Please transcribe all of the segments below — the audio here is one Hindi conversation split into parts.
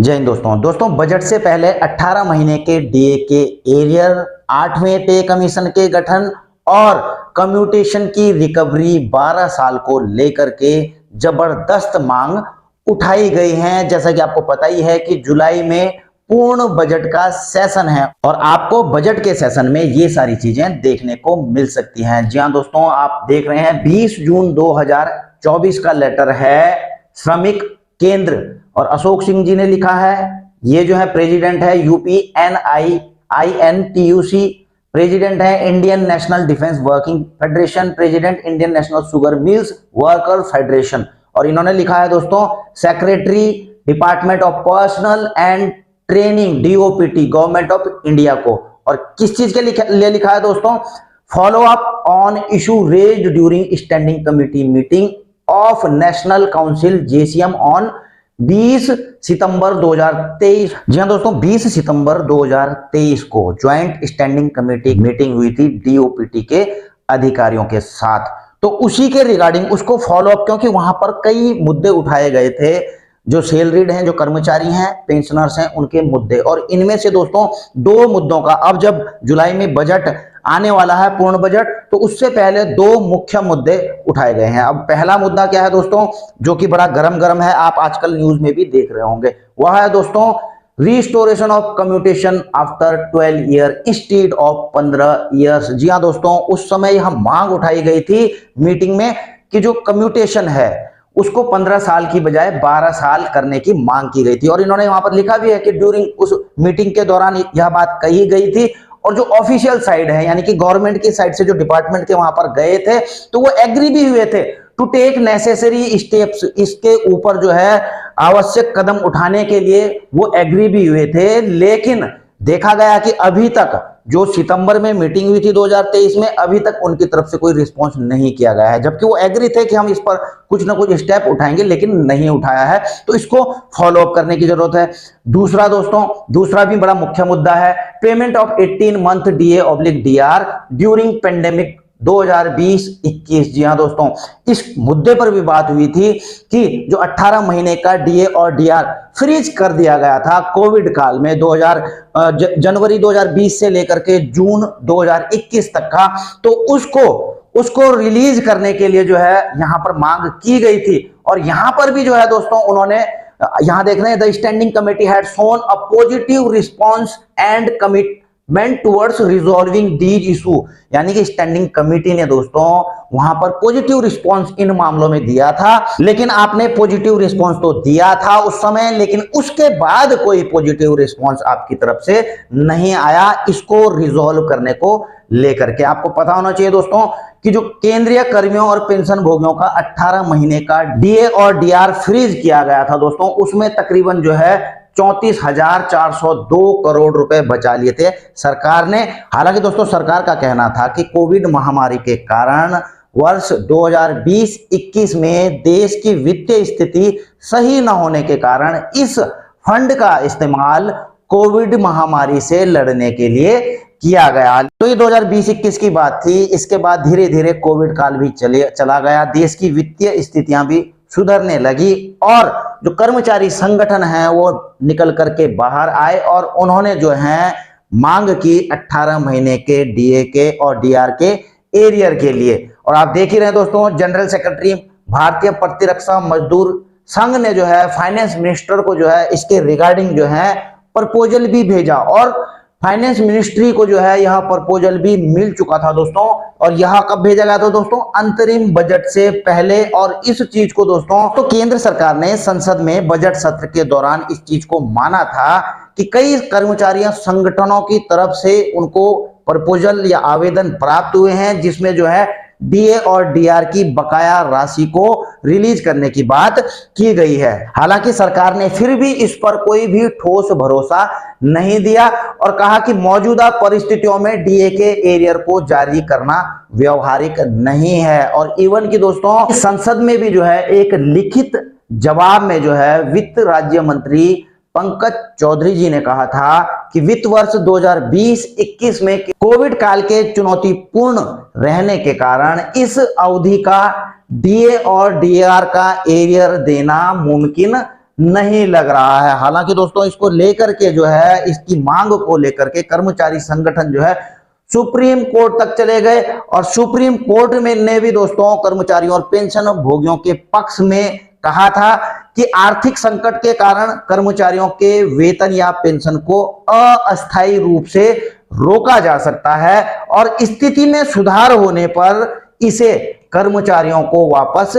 जय हिंद दोस्तों बजट से पहले 18 महीने के डीए के एरियर, 8वें पे कमीशन के गठन और कम्यूटेशन की रिकवरी 12 साल को लेकर के जबरदस्त मांग उठाई गई है। जैसा कि आपको पता ही है कि जुलाई में पूर्ण बजट का सेशन है और आपको बजट के सेशन में ये सारी चीजें देखने को मिल सकती हैं। जी हाँ दोस्तों, आप देख रहे हैं 20 जून 2024 का लेटर है श्रमिक केंद्र और अशोक सिंह जी ने लिखा है। ये जो है प्रेसिडेंट है UPNINTUC, प्रेसिडेंट है Indian national defence working federation, president Indian national sugar mills worker federation. और इन्होंने लिखा है दोस्तों secretary department of personal and training DOPT government of India को। और किस चीज के लिए लिखा है दोस्तों? Follow up on issue raised during standing committee meeting of national council JCM on 20 सितंबर 2023। जी हाँ दोस्तों, 20 सितंबर 2023 को ज्वाइंट स्टैंडिंग कमेटी मीटिंग हुई थी DOPT के अधिकारियों के साथ। तो उसी के रिगार्डिंग उसको फॉलो अप, क्योंकि वहां पर कई मुद्दे उठाए गए थे, जो सैलरीड हैं, जो कर्मचारी हैं, पेंशनर्स हैं, उनके मुद्दे। और इनमें से दोस्तों 2 मुद्दों का अब जब जुलाई में बजट आने वाला है, पूर्ण बजट, तो उससे पहले 2 मुख्य मुद्दे उठाए गए हैं। अब पहला मुद्दा क्या है दोस्तों, जो कि बड़ा गरम है, आप आजकल न्यूज में भी देख रहे होंगे, वह है दोस्तों restoration of commutation after 12 year instead of 15 years. जी हाँ दोस्तों, उस समय यह मांग उठाई गई थी मीटिंग में कि जो कम्यूटेशन है उसको 15 साल की बजाय 12 साल करने की मांग की गई थी। और इन्होंने वहां पर लिखा भी है कि ड्यूरिंग उस मीटिंग के दौरान यह बात कही गई थी। और जो ऑफिशियल साइड है, यानी कि गवर्नमेंट की साइड से जो डिपार्टमेंट के वहां पर गए थे, तो वो एग्री भी हुए थे टू टेक नेसेसरी स्टेप्स, इसके ऊपर जो है आवश्यक कदम उठाने के लिए वो एग्री भी हुए थे। लेकिन देखा गया कि अभी तक जो सितंबर में मीटिंग हुई थी 2023 में, अभी तक उनकी तरफ से कोई रिस्पॉन्स नहीं किया गया है, जबकि वो एग्री थे कि हम इस पर कुछ ना कुछ स्टेप उठाएंगे, लेकिन नहीं उठाया है। तो इसको फॉलो अप करने की जरूरत है। दूसरा दोस्तों, दूसरा भी बड़ा मुख्य मुद्दा है payment of 18 month DA/DR during pandemic 2020-21। जी हाँ दोस्तों, इस मुद्दे पर भी बात हुई थी कि जो 18 महीने का DA और DR फ्रीज कर दिया गया था कोविड काल में, जनवरी 2020 से लेकर के जून 2021 तक का, तो उसको रिलीज करने के लिए जो है यहां पर मांग की गई थी। और यहां पर भी जो है दोस्तों उन्होंने, यहां देख रहे हैं, the standing committee had shown a positive response and commitment towards resolving these issue, यानी कि स्टैंडिंग कमेटी ने दोस्तों वहां पर पॉजिटिव रिस्पांस इन मामलों में दिया था। लेकिन आपने पॉजिटिव रिस्पांस तो दिया था उस समय, लेकिन उसके बाद कोई पॉजिटिव रिस्पांस आपकी तरफ से नहीं आया इसको रिजॉल्व करने को लेकर के। आपको पता होना चाहिए दोस्तों कि जो केंद्रीय कर्मियों और पेंशन भोगियों का 18 महीने का DA और DR फ्रीज किया गया था दोस्तों, उसमें तकरीबन जो है 34,402 करोड़ रुपए बचा लिए थे सरकार ने। हालांकि दोस्तों सरकार का कहना था कि कोविड महामारी के कारण वर्ष 2020-21 में देश की वित्तीय स्थिति सही न होने के कारण इस फंड का इस्तेमाल कोविड महामारी से लड़ने के लिए किया गया। तो ये 2020-21 की बात थी। इसके बाद धीरे धीरे कोविड काल भी चला गया, देश की वित्तीय स्थितियां भी सुधरने लगी और जो कर्मचारी संगठन हैं वो निकल करके बाहर आए और उन्होंने जो है मांग की 18 महीने के DA के और DR के एरियर के लिए। और आप देख ही रहे हैं दोस्तों, जनरल सेक्रेटरी भारतीय प्रतिरक्षा मजदूर संघ ने जो है फाइनेंस मिनिस्टर को जो है इसके रिगार्डिंग जो है प्रपोजल भी भेजा और फाइनेंस मिनिस्ट्री को जो है यह प्रपोजल भी मिल चुका था दोस्तों। और यह कब भेजा गया था दोस्तों? अंतरिम बजट से पहले। और इस चीज को दोस्तों तो केंद्र सरकार ने संसद में बजट सत्र के दौरान इस चीज को माना था कि कई कर्मचारियों संगठनों की तरफ से उनको प्रपोजल या आवेदन प्राप्त हुए हैं, जिसमें जो है DA और DR की बकाया राशि को रिलीज करने की बात की गई है। हालांकि सरकार ने फिर भी इस पर कोई भी ठोस भरोसा नहीं दिया और कहा कि मौजूदा परिस्थितियों में DA के एरियर को जारी करना व्यवहारिक नहीं है। और इवन की दोस्तों संसद में भी जो है एक लिखित जवाब में जो है वित्त राज्य मंत्री पंकज चौधरी जी ने कहा था कि वित्त वर्ष 2020-21 में कोविड काल के चुनौतीपूर्ण रहने के कारण इस अवधि का DA और DR का एरियर देना मुमकिन नहीं लग रहा है। हालांकि दोस्तों इसको लेकर के जो है, इसकी मांग को लेकर के कर्मचारी संगठन जो है सुप्रीम कोर्ट तक चले गए और सुप्रीम कोर्ट में ने भी दोस्तों कर्मचारियों और पेंशन भोगियों के पक्ष में कहा था कि आर्थिक संकट के कारण कर्मचारियों के वेतन या पेंशन को अस्थायी रूप से रोका जा सकता है और स्थिति में सुधार होने पर इसे कर्मचारियों को वापस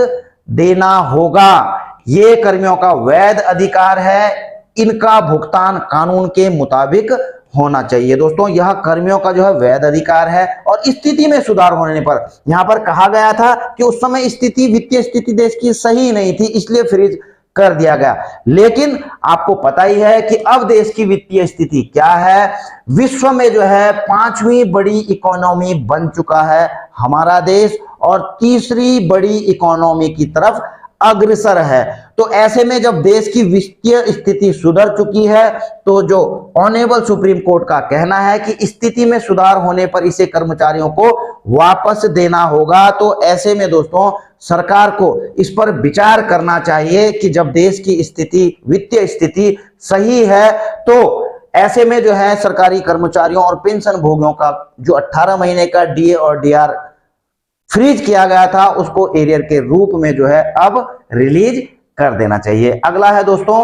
देना होगा। ये कर्मियों का वैध अधिकार है, इनका भुगतान कानून के मुताबिक होना चाहिए। दोस्तों यह कर्मियों का जो है वैध अधिकार है और स्थिति में सुधार होने पर, यहां पर कहा गया था कि उस समय स्थिति, वित्तीय स्थिति देश की सही नहीं थी, इसलिए फ्रीज कर दिया गया। लेकिन आपको पता ही है कि अब देश की वित्तीय स्थिति क्या है। विश्व में जो है 5वीं बड़ी इकोनॉमी बन चुका है हमारा देश और तीसरी बड़ी इकोनॉमी की तरफ अग्रसर है। तो ऐसे में जब देश की वित्तीय स्थिति सुधर चुकी है तो जो ऑनेबल सुप्रीम कोर्ट का कहना है कि स्थिति में सुधार होने पर इसे कर्मचारियों को वापस देना होगा, तो ऐसे में दोस्तों सरकार को इस पर विचार करना चाहिए कि जब देश की स्थिति, वित्तीय स्थिति सही है तो ऐसे में जो है सरकारी कर्मचारियों और पेंशन भोगियों का जो 18 महीने का डीए और डीआर फ्रीज किया गया था उसको एरियर के रूप में जो है अब रिलीज कर देना चाहिए। अगला है दोस्तों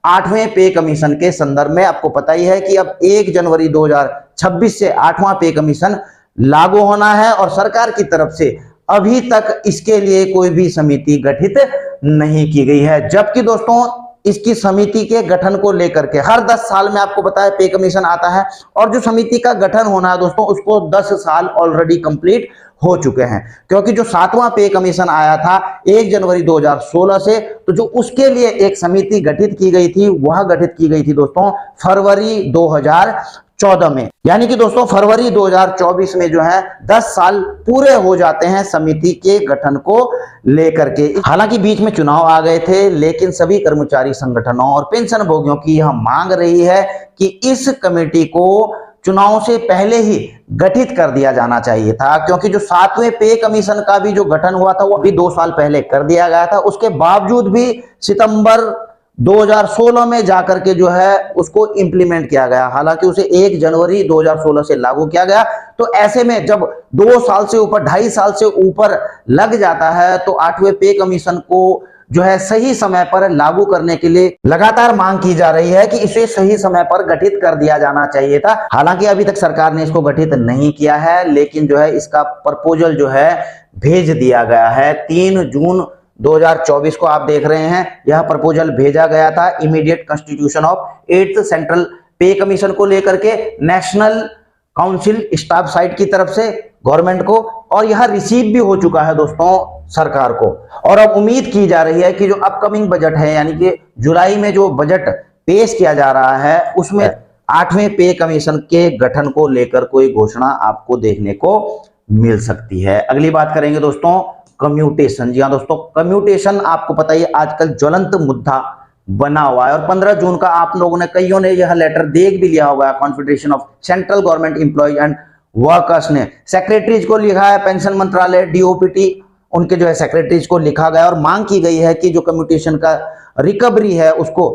8वें पे कमीशन के संदर्भ में। आपको पता ही है कि अब 1 जनवरी 2026 से 8वां पे कमीशन लागू होना है और सरकार की तरफ से अभी तक इसके लिए कोई भी समिति गठित नहीं की गई है। जबकि दोस्तों इसकी समिति के गठन को लेकर के हर 10 साल में आपको पता है पे कमीशन आता है और जो समिति का गठन होना है दोस्तों उसको 10 साल ऑलरेडी कंप्लीट हो चुके हैं, क्योंकि जो 7वां पे कमीशन आया था 1 जनवरी 2016 से, तो जो उसके लिए एक समिति गठित की गई थी वह गठित की गई थी दोस्तों फरवरी 2014 में। यानी कि दोस्तों फरवरी 2024 में जो है 10 साल पूरे हो जाते हैं समिति के गठन को लेकर के। हालांकि बीच में चुनाव आ गए थे, लेकिन सभी कर्मचारी संगठनों और पेंशन भोगियों की यह मांग रही है कि इस कमेटी को चुनाव से पहले ही गठित कर दिया जाना चाहिए था, क्योंकि जो 7वें पे कमीशन का भी जो गठन हुआ था वो अभी 2 साल पहले कर दिया गया था। उसके बावजूद भी सितंबर 2016 में जाकर के जो है उसको इंप्लीमेंट किया गया, हालांकि उसे 1 जनवरी 2016 से लागू किया गया। तो ऐसे में जब 2 साल से ऊपर, 2.5 साल से ऊपर लग जाता है तो 8वें पे कमीशन को जो है सही समय पर लागू करने के लिए लगातार मांग की जा रही है कि इसे सही समय पर गठित कर दिया जाना चाहिए था। हालांकि अभी तक सरकार ने इसको गठित नहीं किया है, लेकिन जो है इसका प्रपोजल जो है भेज दिया गया है। 3 जून 2024 को आप देख रहे हैं यह प्रपोजल भेजा गया था immediate constitution of 8th central पे कमीशन को लेकर के नेशनल काउंसिल स्टाफ साइट की तरफ से गवर्नमेंट को, और यह रिसीव भी हो चुका है दोस्तों सरकार को। और अब उम्मीद की जा रही है कि जो अपकमिंग बजट है, यानी कि जुलाई में जो बजट पेश किया जा रहा है उसमें 8वें पे कमीशन के गठन को लेकर कोई घोषणा आपको देखने को मिल सकती है। अगली बात करेंगे दोस्तों कम्यूटेशन। जी हाँ दोस्तों, कम्यूटेशन आपको पता ही आजकल ज्वलंत मुद्दा बना हुआ है और 15 जून का आप लोगों ने, कईयों ने यह लेटर देख भी लिया होगा। Confederation of central government employees and workers ने सेक्रेटरीज को लिखा है, पेंशन मंत्रालय, डीओपीटी, उनके जो है सेक्रेटरीज को लिखा गया और मांग की गई है कि जो कम्यूटेशन का रिकवरी है उसको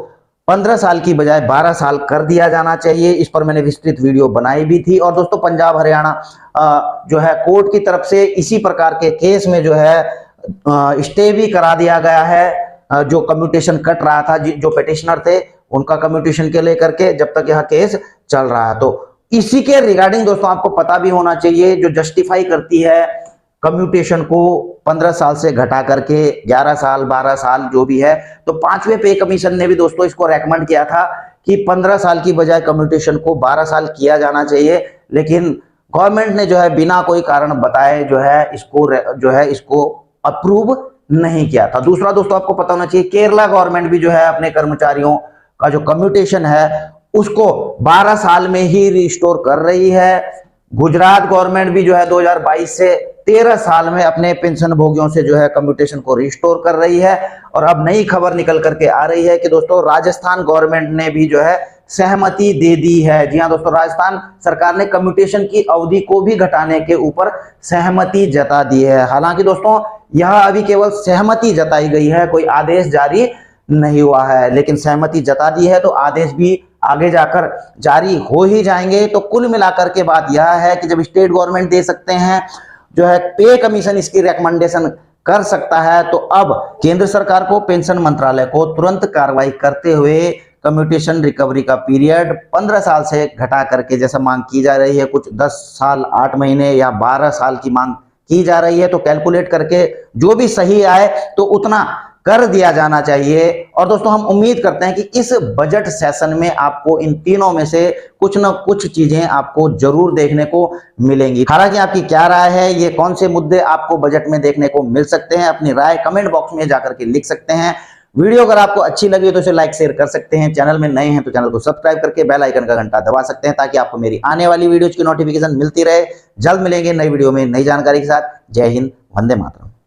15 साल की बजाय 12 साल कर दिया जाना चाहिए। इस पर मैंने विस्तृत वीडियो बनाई भी थी। और दोस्तों पंजाब हरियाणा जो है कोर्ट की तरफ से इसी प्रकार के केस में जो है स्टे भी करा दिया गया है। जो कम्यूटेशन कट रहा था, जो पिटिशनर थे उनका कम्यूटेशन के लेकर के, जब तक यह केस चल रहा है। तो इसी के रिगार्डिंग दोस्तों आपको पता भी होना चाहिए, जो जस्टिफाई करती है कम्यूटेशन को 15 साल से घटा करके 11 साल 12 साल जो भी है, तो 5वें पे कमीशन ने भी दोस्तों इसको रेकमेंड किया था कि 15 साल की बजाय कम्यूटेशन को 12 साल किया जाना चाहिए। लेकिन गवर्नमेंट ने जो है बिना कोई कारण बताए जो है इसको अप्रूव नहीं किया था। दूसरा दोस्तों आपको पता होना चाहिए केरला गवर्नमेंट भी जो है अपने कर्मचारियों का जो कम्यूटेशन है उसको 12 साल में ही रिस्टोर कर रही है। गुजरात गवर्नमेंट भी जो है 2022 से 13 साल में अपने पेंशन भोगियों से जो है कम्यूटेशन को रिस्टोर कर रही है। और अब नई खबर निकल करके आ रही है कि दोस्तों राजस्थान गवर्नमेंट ने भी जो है सहमति दे दी है। जी हाँ दोस्तों, राजस्थान सरकार ने कम्यूटेशन की अवधि को भी घटाने के ऊपर सहमति जता दी है। हालांकि दोस्तों यह अभी केवल सहमति जताई गई है, कोई आदेश जारी नहीं हुआ है, लेकिन सहमति जता दी है तो आदेश भी आगे जाकर जारी हो ही जाएंगे। तो कुल मिलाकर के बात यह है कि जब स्टेट गवर्नमेंट दे सकते हैं, जो है पे कमीशन इसकी रिकमेंडेशन कर सकता है, तो अब केंद्र सरकार को, पेंशन मंत्रालय को तुरंत कार्रवाई करते हुए कम्यूटेशन रिकवरी का पीरियड 15 साल से घटा करके, जैसा मांग की जा रही है, कुछ 10 साल 8 महीने या 12 साल की मांग की जा रही है, तो कैलकुलेट करके जो भी सही आए तो उतना कर दिया जाना चाहिए। और दोस्तों हम उम्मीद करते हैं कि इस बजट सेशन में आपको इन तीनों में से कुछ न कुछ चीजें आपको जरूर देखने को मिलेंगी। हालांकि आपकी क्या राय है, ये कौन से मुद्दे आपको बजट में देखने को मिल सकते हैं, अपनी राय कमेंट बॉक्स में जाकर के लिख सकते हैं। वीडियो अगर आपको अच्छी लगी तो इसे लाइक शेयर कर सकते हैं। चैनल में नए हैं तो चैनल को सब्सक्राइब करके बेल आइकन का घंटा दबा सकते हैं, ताकि आपको मेरी आने वाली वीडियोज की नोटिफिकेशन मिलती रहे। जल्द मिलेंगे नई वीडियो में नई जानकारी के साथ। जय हिंद, वंदे मातरम।